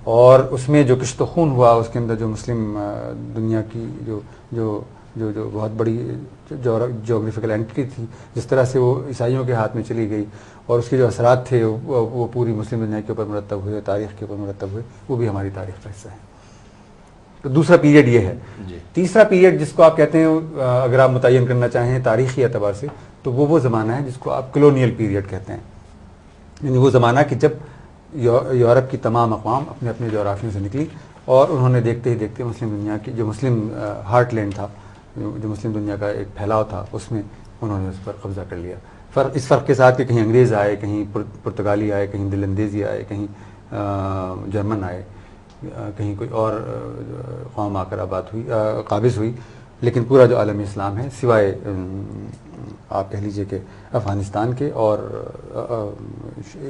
اور اس میں جو کشت و خون ہوا اس کے اندر جو مسلم دنیا کی جو جو جو جو بہت بڑی جغرافیکل اینٹی تھی، جس طرح سے وہ عیسائیوں کے ہاتھ میں چلی گئی اور اس کے جو اثرات تھے وہ پوری مسلم دنیا کے اوپر مرتب ہوئے، تاریخ کے اوپر مرتب ہوئے، وہ بھی ہماری تاریخ کا حصہ ہے. تو دوسرا پیریڈ یہ ہے. تیسرا پیریڈ جس کو آپ کہتے ہیں اگر آپ متعین کرنا چاہیں تاریخی اعتبار سے تو وہ زمانہ ہے جس کو آپ کلونیل پیریڈ کہتے ہیں. یعنی وہ زمانہ کہ جب یورپ کی تمام اقوام اپنے اپنے جغرافیوں سے نکلی اور انہوں نے دیکھتے ہی دیکھتے مسلم دنیا کی جو مسلم ہارٹ لینڈ تھا، جو مسلم دنیا کا ایک پھیلاؤ تھا، اس میں انہوں نے اس پر قبضہ کر لیا. اس فرق کے ساتھ کہ کہیں انگریز آئے، کہیں پرتگالی آئے، کہیں دل اندیزی آئے، کہیں جرمن آئے، کہیں کوئی اور قوم آ کر قابض ہوئی، لیکن پورا جو عالم اسلام ہے سوائے آپ کہہ لیجئے کہ افغانستان کے اور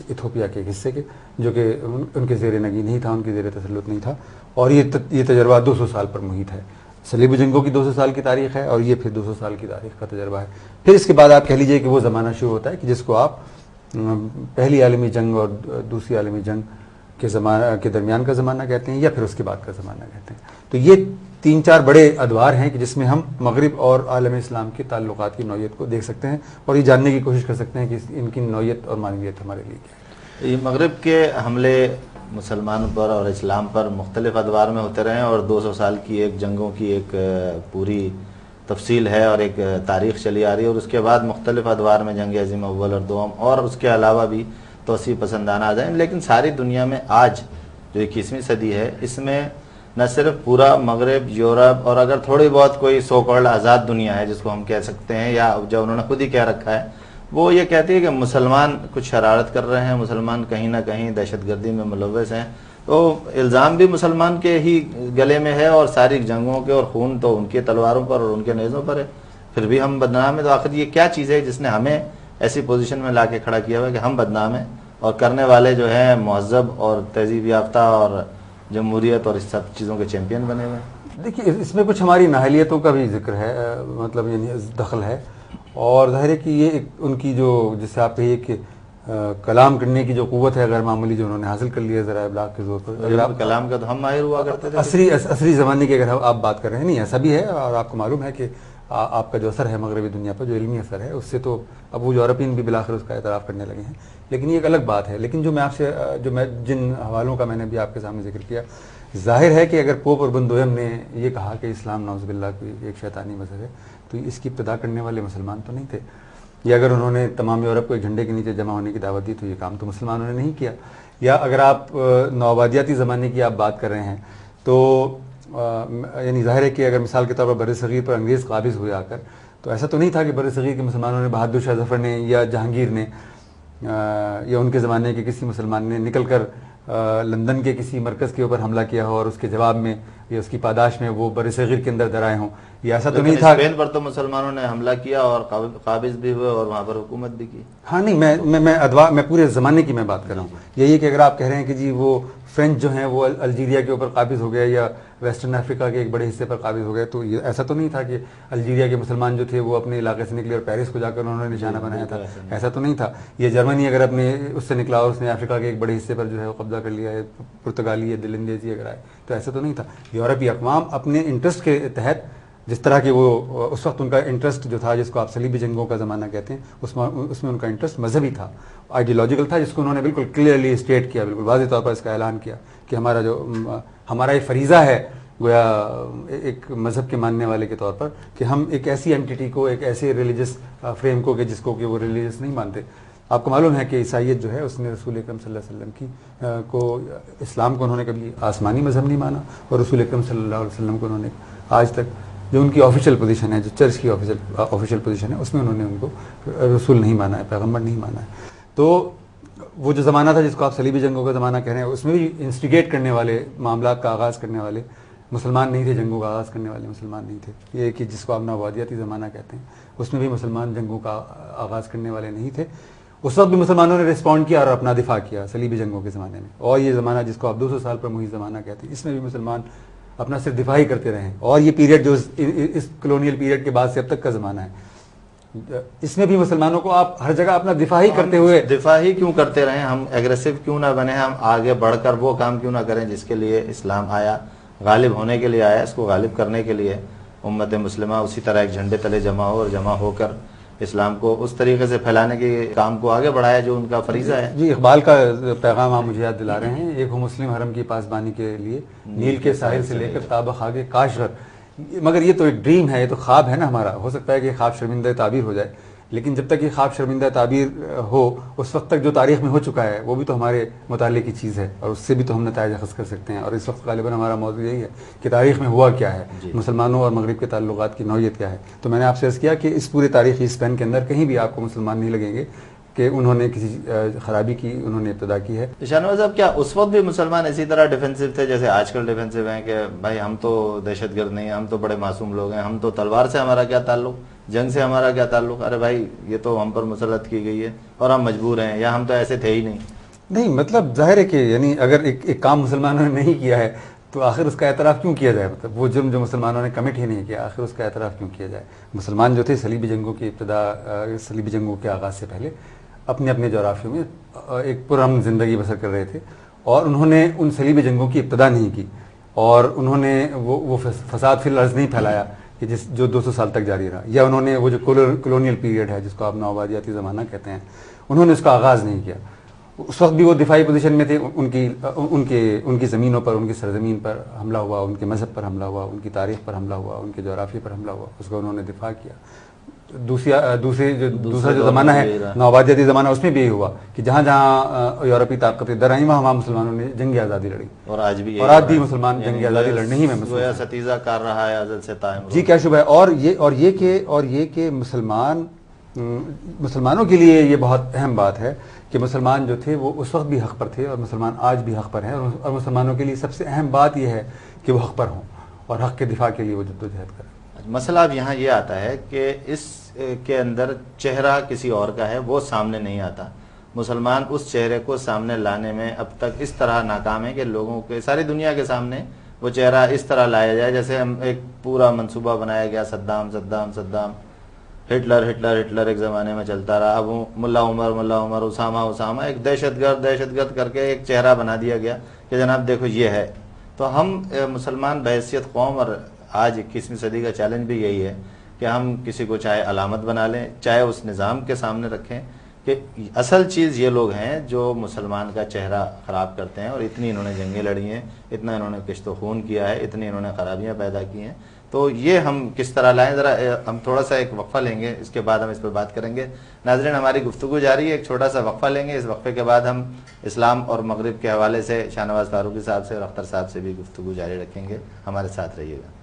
ایتھوپیا کے حصے کے، جو کہ ان کے زیر نگی نہیں تھا، ان کے زیر تسلط نہیں تھا. اور یہ تجربہ 200 سال پر محیط ہے. صلیبی جنگوں کی 200 سال کی تاریخ ہے اور یہ پھر 200 سال کی تاریخ کا تجربہ ہے. پھر اس کے بعد آپ کہہ لیجئے کہ وہ زمانہ شروع ہوتا ہے کہ جس کو آپ پہلی عالمی جنگ اور دوسری عالمی جنگ کے درمیان کا زمانہ کہتے ہیں یا پھر اس کے بعد کا زمانہ کہتے ہیں. تو یہ 3-4 بڑے ادوار ہیں کہ جس میں ہم مغرب اور عالم اسلام کے تعلقات کی نوعیت کو دیکھ سکتے ہیں اور یہ جاننے کی کوشش کر سکتے ہیں کہ ان کی نوعیت اور معنویت ہمارے لیے کیا ہے. یہ مغرب کے حملے مسلمانوں پر اور اسلام پر مختلف ادوار میں ہوتے رہے اور 200 سال کی ایک جنگوں کی ایک پوری تفصیل ہے اور ایک تاریخ چلی آ رہی ہے، اور اس کے بعد مختلف ادوار میں جنگ عظیم اول اور دوم اور اس کے علاوہ بھی توسیع پسندانہ آ جائیں. لیکن ساری دنیا میں آج جو 21ویں صدی ہے اس میں نہ صرف پورا مغرب، یورپ اور اگر تھوڑی بہت کوئی سو کالڈ آزاد دنیا ہے جس کو ہم کہہ سکتے ہیں یا جو انہوں نے خود ہی کہہ رکھا ہے، وہ یہ کہتی ہے کہ مسلمان کچھ شرارت کر رہے ہیں، مسلمان کہیں نہ کہیں دہشت گردی میں ملوث ہیں. تو الزام بھی مسلمان کے ہی گلے میں ہے اور ساری جنگوں کے اور خون تو ان کے تلواروں پر اور ان کے نیزوں پر ہے، پھر بھی ہم بدنام ہیں. تو آخر یہ کیا چیز ہے جس نے ہمیں ایسی پوزیشن میں لا کے کھڑا کیا ہوا ہے کہ ہم بدنام ہیں اور کرنے والے جو ہیں مہذب اور تہذیب یافتہ اور جمہوریت اور اس سب چیزوں کے چیمپئن بنے ہوئے ہیں؟ دیکھیے اس میں کچھ ہماری نااہلیتوں کا بھی ذکر ہے، مطلب یعنی دخل ہے، اور ظاہر ہے کہ یہ ان کی جو جس سے آپ کہیے کہ کلام کرنے کی جو قوت ہے غیر معمولی جو انہوں نے حاصل کر لی ہے ذرائع ابلاغ کے زور پر. اگر آپ کلام کا تو ہم ماہر ہوا کرتے تھے عصری زمانے کی اگر آپ بات کر رہے ہیں، نہیں ایسا بھی ہے اور آپ کو معلوم ہے کہ آپ کا جو اثر ہے مغربی دنیا پر جو علمی اثر ہے اس سے تو اب وہ یورپین بھی بالآخر اس کا اعتراف کرنے لگے ہیں، لیکن یہ ایک الگ بات ہے. لیکن جو میں آپ سے جن حوالوں کا میں نے بھی آپ کے سامنے ذکر کیا، ظاہر ہے کہ اگر پوپ اربن دویم نے یہ کہا کہ اسلام نعوذ باللہ کی ایک شیطانی مذہب ہے تو اس کی ابتدا کرنے والے مسلمان تو نہیں تھے، یا اگر انہوں نے تمام یورپ کو ایک جھنڈے کے نیچے جمع ہونے کی دعوت دی تو یہ کام تو مسلمانوں نے نہیں کیا. یا اگر آپ نوآبادیاتی زمانے کی آپ بات کر رہے ہیں تو یعنی ظاہر ہے کہ اگر مثال کے طور پر بر صغیر پر انگریز قابض ہوئے آ کر تو ایسا تو نہیں تھا کہ بر صغیر کے مسلمانوں نے بہادر شاہ ظفر نے یا جہانگیر نے یا ان کے زمانے کے کسی مسلمان نے نکل کر لندن کے کسی مرکز کے اوپر حملہ کیا ہو اور اس کے جواب میں یا اس کی پاداش میں وہ بر صغیر کے اندر درائے ہوں. یہ ایسا تو نہیں تھا. اسپین پر تو مسلمانوں نے حملہ کیا اور قابض بھی ہوئے اور وہاں پر حکومت بھی کی. ہاں نہیں میں پورے زمانے کی میں بات کر رہا ہوں. یہی ہے کہ اگر آپ کہہ رہے ہیں کہ جی وہ فرینچ جو ہیں وہ الجیریا کے اوپر قابض ہو گئے یا ویسٹرن افریقہ کے ایک بڑے حصے پر قابض ہو گئے تو یہ ایسا تو نہیں تھا کہ الجیریا کے مسلمان جو تھے وہ اپنے علاقے سے نکلے اور پیرس کو جا کر انہوں نے نشانہ بنایا تھا، ایسا تو نہیں تھا. یہ جرمنی اگر اپنے اس سے نکلا اور اس نے افریقہ کے ایک بڑے حصے پر جو ہے وہ قبضہ کر لیا ہے، پرتگالی یا دل اندیزی اگر آئے تو ایسا تو نہیں تھا. یورپی اقوام اپنے انٹرسٹ کے تحت جس طرح کہ وہ اس وقت ان کا انٹرسٹ جو تھا جس کو آپ صلیبی جنگوں کا زمانہ کہتے ہیں اس میں ان کا انٹرسٹ مذہبی تھا، آئیڈیولوجیکل تھا، جس کو انہوں نے بالکل کلیئرلی اسٹیٹ کیا، بالکل واضح طور پر اس کا اعلان کیا کہ ہمارا یہ فریضہ ہے گویا ایک مذہب کے ماننے والے کے طور پر کہ ہم ایک ایسی اینٹیٹی کو، ایک ایسے ریلیجس فریم کو کہ جس کو کہ وہ ریلیجس نہیں مانتے. آپ کو معلوم ہے کہ عیسائیت جو ہے اس نے رسول اکرم صلی اللہ علیہ وسلم کی اسلام کو انہوں نے کبھی آسمانی مذہب نہیں مانا اور رسول اکرم صلی اللہ علیہ وسلم کو انہوں نے آج تک جو ان کی آفیشیل پوزیشن ہے، جو چرچ کی آفیشیل پوزیشن ہے، اس میں انہوں نے ان کو رسول نہیں مانا ہے، پیغمبر نہیں مانا ہے. تو وہ جو زمانہ تھا جس کو آپ صلیبی جنگوں کا زمانہ کہہ رہے ہیں اس میں بھی انسٹیگیٹ کرنے والے، معاملات کا آغاز کرنے والے مسلمان نہیں تھے، جنگوں کا آغاز کرنے والے مسلمان نہیں تھے. یہ کہ جس کو آپ نوآبادیاتی زمانہ کہتے ہیں اس میں بھی مسلمان جنگوں کا آغاز کرنے والے نہیں تھے. اس وقت بھی مسلمانوں نے رسپونڈ کیا اور اپنا دفاع کیا صلیبی جنگوں کے زمانے میں. اور یہ زمانہ جس کو آپ 200 سال پر محیط زمانہ کہتے ہیں اس میں بھی مسلمان اپنا صرف دفاع ہی کرتے رہے ہیں. اور یہ پیریڈ جو اس کلونیل پیریڈ کے بعد سے اب تک کا زمانہ ہے اس میں بھی مسلمانوں کو آپ ہر جگہ اپنا دفاع ہی کرتے ہوئے دفاع ہی کیوں کرتے رہیں؟ ہم ایگریسو کیوں نہ بنے؟ ہم آگے بڑھ کر وہ کام کیوں نہ کریں جس کے لیے اسلام آیا، غالب ہونے کے لیے آیا، اس کو غالب کرنے کے لیے امت مسلمہ اسی طرح ایک جھنڈے تلے جمع ہو اور جمع ہو کر اسلام کو اس طریقے سے پھیلانے کے کام کو آگے بڑھایا جو ان کا فریضہ ہے۔ جی، اقبال کا پیغام آپ مجھے یاد دلا رہے ہیں، ایک ہو مسلم حرم کی پاسبانی کے لیے نیل کے ساحل سے لے کر تابہ خاک کاشغر۔ مگر یہ تو ایک ڈریم ہے، یہ تو خواب ہے نا ہمارا، ہو سکتا ہے کہ یہ خواب شرمندہ تعبیر ہو جائے، لیکن جب تک یہ خواب شرمندہ تعبیر ہو اس وقت تک جو تاریخ میں ہو چکا ہے وہ بھی تو ہمارے مطالعے کی چیز ہے اور اس سے بھی تو ہم نتائج اخذ کر سکتے ہیں۔ اور اس وقت غالباً ہمارا موضوع یہی ہے کہ تاریخ میں ہوا کیا ہے، مسلمانوں اور مغرب کے تعلقات کی نوعیت کیا ہے۔ تو میں نے آپ سے عرض کیا کہ اس پورے تاریخی اسپین کے اندر کہیں بھی آپ کو مسلمان نہیں لگیں گے کہ انہوں نے کسی خرابی کی، انہوں نے ابتدا کی ہے۔ شاہنواز صاحب، کیا اس وقت بھی مسلمان اسی طرح ڈیفینسو تھے جیسے آج کل ڈیفینسو ہیں کہ بھائی ہم تو دہشت گرد نہیں ہیں، ہم تو بڑے معصوم لوگ ہیں، ہم تو تلوار سے ہمارا کیا تعلق، جنگ سے ہمارا کیا تعلق؟ ارے بھائی یہ تو ہم پر مسلط کی گئی ہے اور ہم مجبور ہیں، یا ہم تو ایسے تھے ہی نہیں؟ نہیں، مطلب ظاہر ہے کہ یعنی اگر ایک کام مسلمانوں نے نہیں کیا ہے تو آخر اس کا اعتراف کیوں کیا جائے؟ مطلب وہ جرم جو مسلمانوں نے کمٹ ہی نہیں کیا، آخر اس کا اعتراف کیوں کیا جائے؟ مسلمان جو تھے صلیبی جنگوں کی ابتدا، صلیبی جنگوں کے آغاز سے پہلے اپنے اپنے جغرافیوں میں ایک پرامن زندگی بسر کر رہے تھے، اور انہوں نے ان صلیبی جنگوں کی ابتدا نہیں کی، اور انہوں نے وہ فساد فی الارض نہیں پھیلایا کہ جو 200 سال تک جاری رہا، یا انہوں نے وہ جو کولونیل پیریڈ ہے جس کو آپ نوآبادیاتی زمانہ کہتے ہیں، انہوں نے اس کا آغاز نہیں کیا۔ اس وقت بھی وہ دفاعی پوزیشن میں تھے، ان کی زمینوں پر، ان کی سرزمین پر حملہ ہوا، ان کے مذہب پر حملہ ہوا، ان کی تاریخ پر حملہ ہوا، ان کے جغرافیے پر حملہ ہوا، اس کا انہوں نے دفاع کیا۔ دوسرا جو زمانہ ہے نوآبادیاتی زمانہ، اس میں بھی یہی ہوا کہ جہاں جہاں یورپی طاقتیں در آئیں وہاں مسلمانوں نے جنگ آزادی لڑی، اور آج بھی مسلمان جنگ آزادی لڑنے ہی میں گویا ستیزہ کر رہا ہے ازل سے تا امروز۔ جی کیا شبہ ہے۔ اور یہ کہ مسلمانوں کے لیے یہ بہت اہم بات ہے کہ مسلمان جو تھے وہ اس وقت بھی حق پر تھے اور مسلمان آج بھی حق پر ہیں، اور مسلمانوں کے لیے سب سے اہم بات یہ ہے کہ وہ حق پر ہوں اور حق کے دفاع کے لیے وہ جدوجہد کریں۔ مسئلہ اب یہاں یہ آتا ہے کہ اس کے اندر چہرہ کسی اور کا ہے، وہ سامنے نہیں آتا۔ مسلمان اس چہرے کو سامنے لانے میں اب تک اس طرح ناکام ہے کہ لوگوں کے، ساری دنیا کے سامنے وہ چہرہ اس طرح لایا جائے جیسے ہم ایک پورا منصوبہ بنایا گیا، Saddam Saddam Saddam, Hitler Hitler Hitler ایک زمانے میں چلتا رہا، اب ملا عمر، اسامہ اسامہ، ایک دہشت گرد کر کے ایک چہرہ بنا دیا گیا کہ جناب دیکھو یہ ہے۔ تو ہم مسلمان بحیثیت قوم، اور آج 21ویں صدی کا چیلنج بھی یہی ہے کہ ہم کسی کو چاہے علامت بنا لیں، چاہے اس نظام کے سامنے رکھیں کہ اصل چیز یہ لوگ ہیں جو مسلمان کا چہرہ خراب کرتے ہیں، اور اتنی انہوں نے جنگیں لڑی ہیں، اتنا انہوں نے کشت و خون کیا ہے، اتنی انہوں نے خرابیاں پیدا کی ہیں۔ تو یہ ہم کس طرح لائیں؟ ذرا ہم تھوڑا سا ایک وقفہ لیں گے، اس کے بعد ہم اس پہ بات کریں گے۔ ناظرین، ہماری گفتگو جاری ہے، ایک چھوٹا سا وقفہ لیں گے، اس وقفے کے بعد ہم اسلام اور مغرب کے حوالے سے شاہنواز فاروقی صاحب سے اور اختر صاحب سے بھی گفتگو جاری رکھیں گے۔ ہمارے ساتھ رہیے گا۔